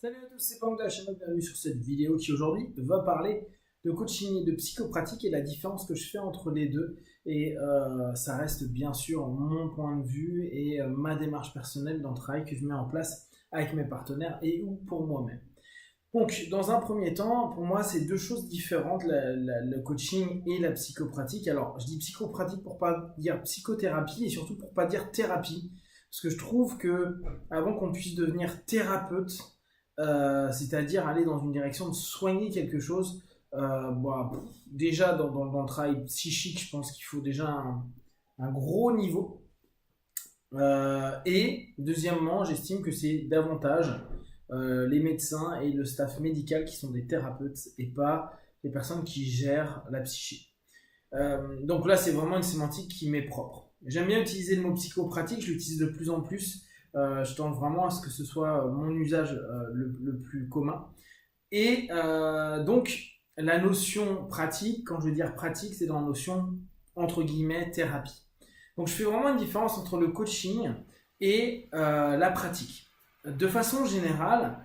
Salut à tous, c'est Pang de la chaîne, bienvenue sur cette vidéo qui aujourd'hui va parler de coaching et de psychopratique et la différence que je fais entre les deux. Et ça reste bien sûr mon point de vue et ma démarche personnelle dans le travail que je mets en place avec mes partenaires et ou pour moi-même. Donc, dans un premier temps, pour moi, c'est deux choses différentes, le coaching et la psychopratique. Alors, je dis psychopratique pour pas dire psychothérapie et surtout pour pas dire thérapie. Parce que je trouve que avant qu'on puisse devenir thérapeute, c'est-à-dire aller dans une direction de soigner quelque chose, déjà dans le travail psychique, je pense qu'il faut déjà un gros niveau. Et deuxièmement, j'estime que c'est davantage les médecins et le staff médical qui sont des thérapeutes et pas les personnes qui gèrent la psyché. Donc là, c'est vraiment une sémantique qui m'est propre. J'aime bien utiliser le mot psychopratique, je l'utilise de plus en plus. Je tente vraiment à ce que ce soit mon usage le plus commun. Et donc, la notion pratique, quand je veux dire pratique, c'est dans la notion entre guillemets thérapie. Donc, je fais vraiment une différence entre le coaching et la pratique. De façon générale,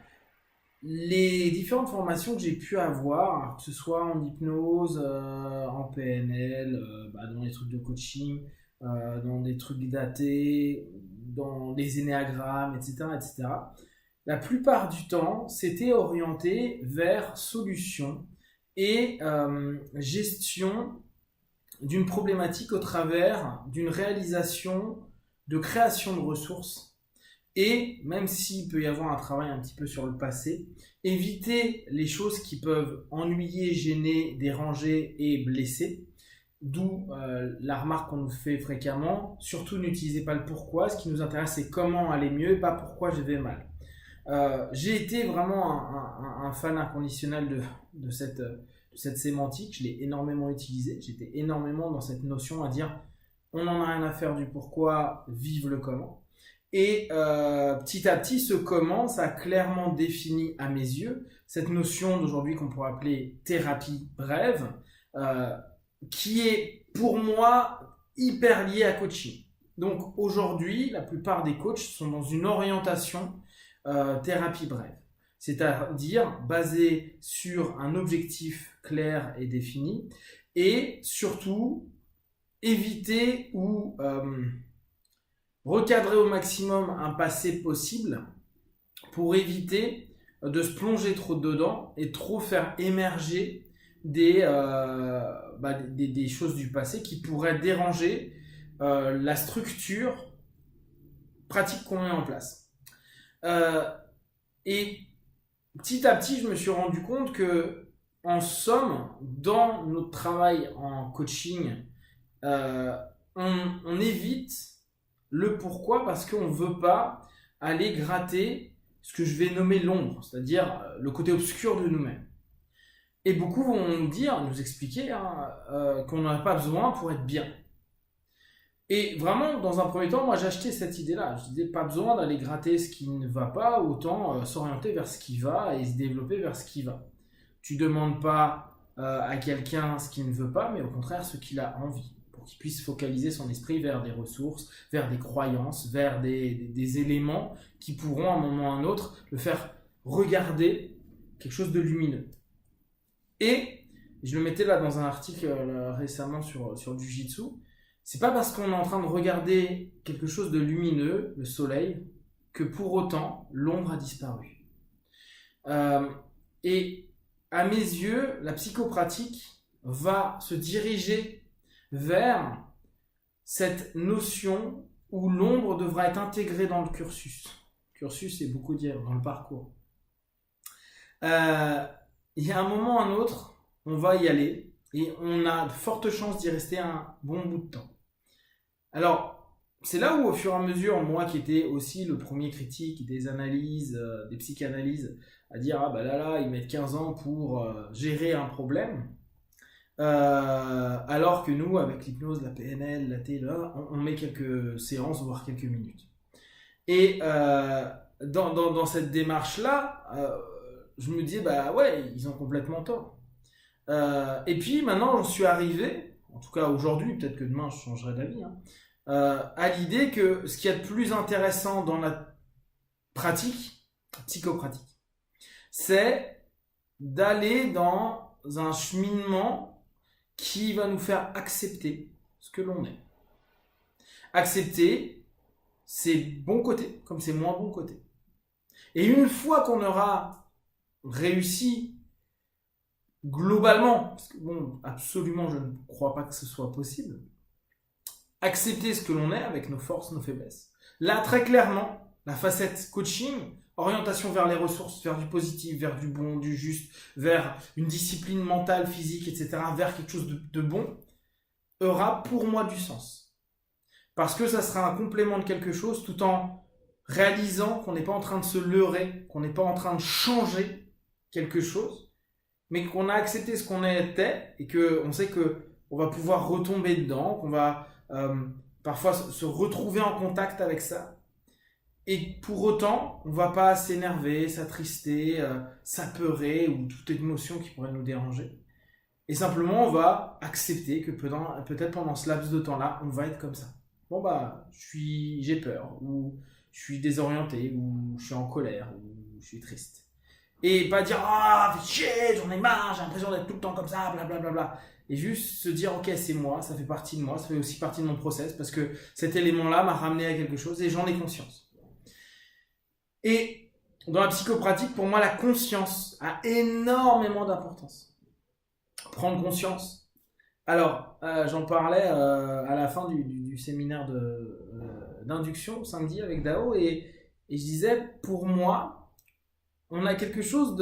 les différentes formations que j'ai pu avoir, que ce soit en hypnose, en PNL, dans les trucs de coaching, dans des trucs datés, dans les énéagrammes, etc. La plupart du temps, c'était orienté vers solution et gestion d'une problématique au travers d'une réalisation de création de ressources. Et même s'il peut y avoir un travail un petit peu sur le passé, éviter les choses qui peuvent ennuyer, gêner, déranger et blesser. D'où la remarque qu'on nous fait fréquemment, surtout n'utilisez pas le pourquoi, ce qui nous intéresse c'est comment aller mieux, pas pourquoi je vais mal. J'ai été vraiment un fan inconditionnel de cette sémantique, je l'ai énormément utilisée, j'étais énormément dans cette notion à dire on n'en a rien à faire du pourquoi, vive le comment. Et petit à petit, ce comment, ça a clairement défini à mes yeux cette notion d'aujourd'hui qu'on pourrait appeler thérapie brève, qui est pour moi hyper liée à coaching. Donc aujourd'hui, la plupart des coachs sont dans une orientation thérapie brève, c'est-à-dire basée sur un objectif clair et défini, et surtout éviter ou recadrer au maximum un passé possible pour éviter de se plonger trop dedans et trop faire émerger des choses du passé qui pourraient déranger la structure pratique qu'on met en place. Et petit à petit, je me suis rendu compte que, en somme, dans notre travail en coaching, on évite le pourquoi parce qu'on ne veut pas aller gratter ce que je vais nommer l'ombre, c'est-à-dire le côté obscur de nous-mêmes. Et beaucoup vont nous expliquer qu'on n'en a pas besoin pour être bien. Et vraiment, dans un premier temps, moi j'ai acheté cette idée-là. Je disais pas besoin d'aller gratter ce qui ne va pas, autant s'orienter vers ce qui va et se développer vers ce qui va. Tu demandes pas à quelqu'un ce qu'il ne veut pas, mais au contraire ce qu'il a envie, pour qu'il puisse focaliser son esprit vers des ressources, vers des croyances, vers des éléments qui pourront à un moment ou à un autre le faire regarder quelque chose de lumineux. Et je le mettais là dans un article récemment sur le Jiu-Jitsu. C'est pas parce qu'on est en train de regarder quelque chose de lumineux, le soleil, que pour autant l'ombre a disparu. Et à mes yeux, la psychopratique va se diriger vers cette notion où l'ombre devra être intégrée dans le cursus. Cursus, c'est beaucoup dire, dans le parcours. Il y a un moment ou un autre, on va y aller et on a de fortes chances d'y rester un bon bout de temps. Alors, c'est là où au fur et à mesure, moi qui étais aussi le premier critique des analyses, des psychanalyses, à dire ah bah là, ils mettent 15 ans pour gérer un problème, alors que nous, avec l'hypnose, la PNL, la TLA, on met quelques séances, voire quelques minutes. Et dans cette démarche-là, je me dis bah ouais, ils ont complètement tort. Et puis maintenant, j'en suis arrivé, en tout cas aujourd'hui, peut-être que demain je changerai d'avis, à l'idée que ce qu'il y a de plus intéressant dans la pratique, psychopratique, c'est d'aller dans un cheminement qui va nous faire accepter ce que l'on est. Accepter ses bons côtés comme ses moins bons côtés. Et une fois qu'on aura réussi globalement, parce que bon, absolument je ne crois pas que ce soit possible, accepter ce que l'on est avec nos forces, nos faiblesses. Là, très clairement, la facette coaching, orientation vers les ressources, vers du positif, vers du bon, du juste, vers une discipline mentale, physique, etc., vers quelque chose de bon, aura pour moi du sens. Parce que ça sera un complément de quelque chose tout en réalisant qu'on n'est pas en train de se leurrer, qu'on n'est pas en train de changer quelque chose, mais qu'on a accepté ce qu'on était et qu'on sait qu'on va pouvoir retomber dedans, qu'on va parfois se retrouver en contact avec ça. Et pour autant, on ne va pas s'énerver, s'attrister, s'apeurer ou toute émotion qui pourrait nous déranger. Et simplement, on va accepter que peut-être pendant ce laps de temps-là, on va être comme ça. Bon bah, j'ai peur, ou je suis désorienté, ou je suis en colère, ou je suis triste. Et pas dire « Ah, fais chier, j'en ai marre, j'ai l'impression d'être tout le temps comme ça, blablabla. » Et juste se dire « Ok, c'est moi, ça fait partie de moi, ça fait aussi partie de mon process, parce que cet élément-là m'a ramené à quelque chose et j'en ai conscience. » Et dans la psychopratique, pour moi, la conscience a énormément d'importance. Prendre conscience. Alors, j'en parlais à la fin du séminaire d'induction samedi avec Dao, et je disais, pour moi, on a quelque chose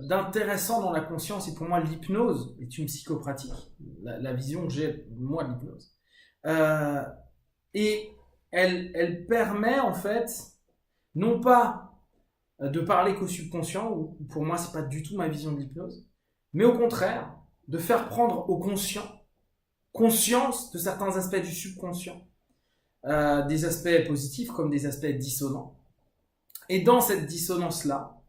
d'intéressant dans la conscience, et pour moi, l'hypnose est une psychopratique, la vision que j'ai, moi, de l'hypnose. Et elle permet, en fait, non pas de parler qu'au subconscient, ou pour moi, c'est pas du tout ma vision de l'hypnose, mais au contraire, de faire prendre au conscient conscience de certains aspects du subconscient, des aspects positifs comme des aspects dissonants. Et dans cette dissonance-là,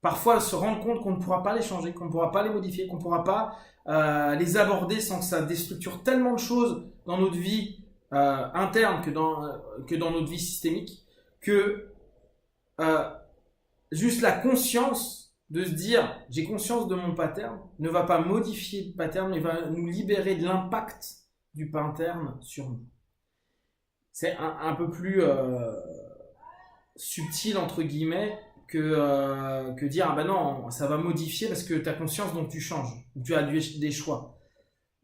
parfois se rendre compte qu'on ne pourra pas les changer, qu'on ne pourra pas les modifier, qu'on ne pourra pas les aborder sans que ça déstructure tellement de choses dans notre vie interne que dans notre vie systémique, que juste la conscience de se dire j'ai conscience de mon pattern ne va pas modifier le pattern, mais va nous libérer de l'impact du pattern sur nous. C'est un peu plus subtil entre guillemets que dire ah ben non, ça va modifier parce que tu as conscience, donc tu changes, tu as des choix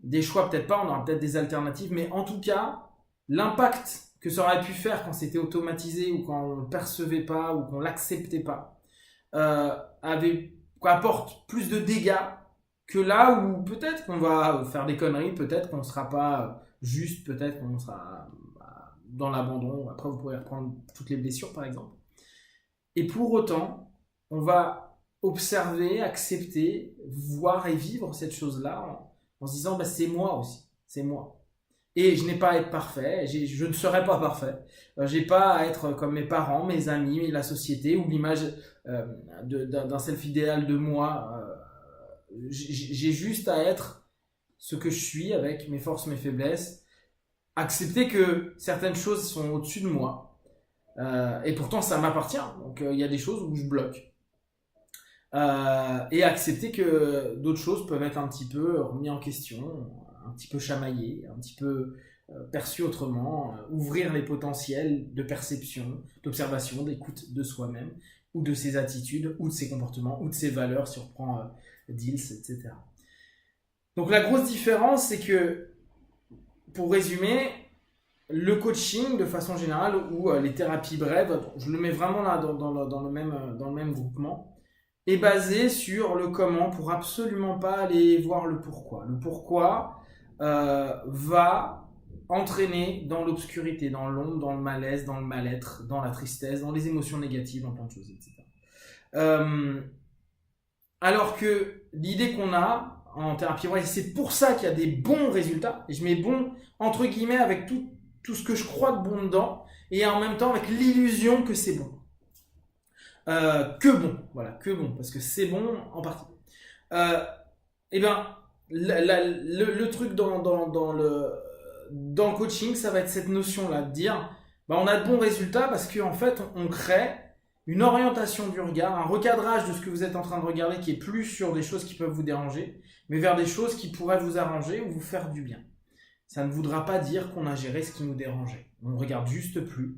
peut-être pas, on aura peut-être des alternatives, mais en tout cas l'impact que ça aurait pu faire quand c'était automatisé ou quand on ne le percevait pas ou qu'on ne l'acceptait pas, apporte plus de dégâts que là où peut-être qu'on va faire des conneries, peut-être qu'on ne sera pas juste, peut-être qu'on sera dans l'abandon. Après, vous pourrez reprendre toutes les blessures, par exemple. Et pour autant, on va observer, accepter, voir et vivre cette chose-là en se disant c'est moi aussi, c'est moi. Et je n'ai pas à être parfait, je ne serai pas parfait. J'ai pas à être comme mes parents, mes amis, la société ou l'image d'un self-idéal de moi. J'ai juste à être ce que je suis avec mes forces, mes faiblesses. Accepter que certaines choses sont au-dessus de moi. Et pourtant, ça m'appartient. Donc, il y a des choses où je bloque. Et accepter que d'autres choses peuvent être un petit peu remises en question, un petit peu chamaillé, un petit peu perçu autrement, ouvrir les potentiels de perception, d'observation, d'écoute de soi-même, ou de ses attitudes, ou de ses comportements, ou de ses valeurs, si on reprend Diels, etc. Donc la grosse différence, c'est que, pour résumer, le coaching, de façon générale, ou les thérapies brèves, je le mets vraiment là dans le même groupement, est basé sur le comment pour absolument pas aller voir le pourquoi. Le pourquoi va entraîner dans l'obscurité, dans l'ombre, dans le malaise, dans le mal-être, dans la tristesse, dans les émotions négatives, dans plein de choses, etc. Alors que l'idée qu'on a en thérapie brève, c'est pour ça qu'il y a des bons résultats, et je mets bon entre guillemets avec tout ce que je crois de bon dedans, et en même temps avec l'illusion que c'est bon. Que bon, parce que c'est bon en partie. Et bien, le truc dans le coaching, ça va être cette notion-là, de dire, on a de bons résultats parce qu'en fait, on crée une orientation du regard, un recadrage de ce que vous êtes en train de regarder qui est plus sur des choses qui peuvent vous déranger, mais vers des choses qui pourraient vous arranger ou vous faire du bien. Ça ne voudra pas dire qu'on a géré ce qui nous dérangeait. On ne regarde juste plus.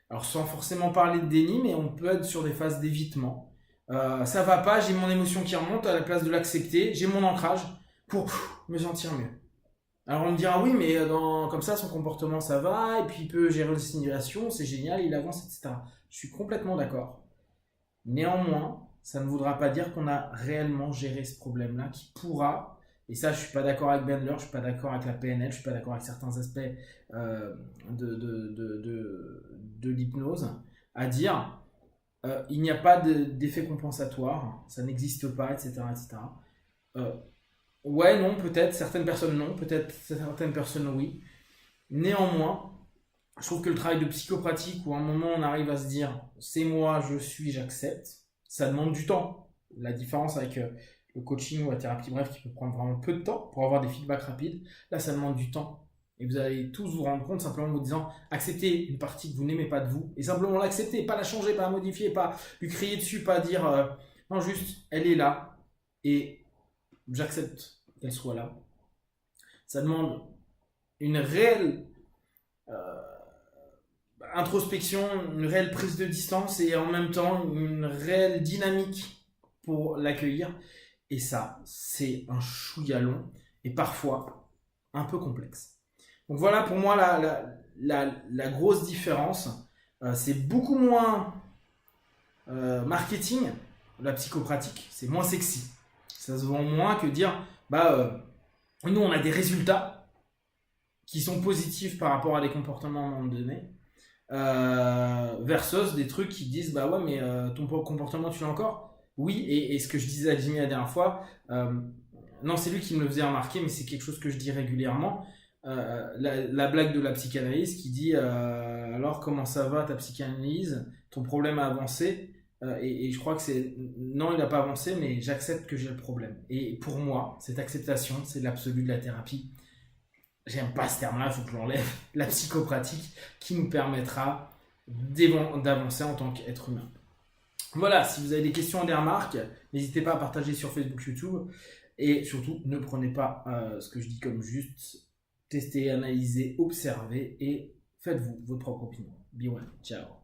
Alors sans forcément parler de déni, mais on peut être sur des phases d'évitement. Ça va pas, j'ai mon émotion qui remonte, à la place de l'accepter, j'ai mon ancrage pour me sentir mieux. Alors on me dira oui, mais comme ça son comportement ça va, et puis il peut gérer les simulations, c'est génial, il avance, etc. Je suis complètement d'accord. Néanmoins, ça ne voudra pas dire qu'on a réellement géré ce problème-là qui pourra, et ça je suis pas d'accord avec Bandler, je suis pas d'accord avec la PNL, je suis pas d'accord avec certains aspects de l'hypnose, à dire il n'y a pas d'effet compensatoire, ça n'existe pas, etc. etc. Ouais, non, peut-être, certaines personnes non, peut-être certaines personnes oui. Néanmoins, je trouve que le travail de psychopratique où à un moment on arrive à se dire c'est moi, je suis, j'accepte, ça demande du temps. La différence avec le coaching ou la thérapie bref qui peut prendre vraiment peu de temps pour avoir des feedbacks rapides, là ça demande du temps. Et vous allez tous vous rendre compte simplement en vous disant acceptez une partie que vous n'aimez pas de vous et simplement l'accepter, pas la changer, pas la modifier, pas lui crier dessus, pas dire non, juste elle est là et j'accepte qu'elle soit là. Ça demande une réelle introspection, une réelle prise de distance et en même temps une réelle dynamique pour l'accueillir. Et ça, c'est un chouïa long et parfois un peu complexe. Donc voilà pour moi la grosse différence. C'est beaucoup moins marketing, la psychopratique, c'est moins sexy. Ça se vend moins que dire nous on a des résultats qui sont positifs par rapport à des comportements à un moment donné. Versus des trucs qui disent bah ouais mais ton comportement tu l'as encore oui et ce que je disais à Jimmy la dernière fois non c'est lui qui me le faisait remarquer mais c'est quelque chose que je dis régulièrement la blague de la psychanalyse qui dit alors comment ça va ta psychanalyse, ton problème a avancé et je crois que c'est non il n'a pas avancé mais j'accepte que j'ai le problème et pour moi cette acceptation c'est l'absolu de la thérapie. J'aime pas ce terme-là, il faut que je l'enlève. La psychopratique qui nous permettra d'avancer en tant qu'être humain. Voilà, si vous avez des questions et des remarques, n'hésitez pas à partager sur Facebook, YouTube. Et surtout, ne prenez pas ce que je dis comme juste. Testez, analysez, observez et faites-vous votre propre opinion. Be well. Ciao.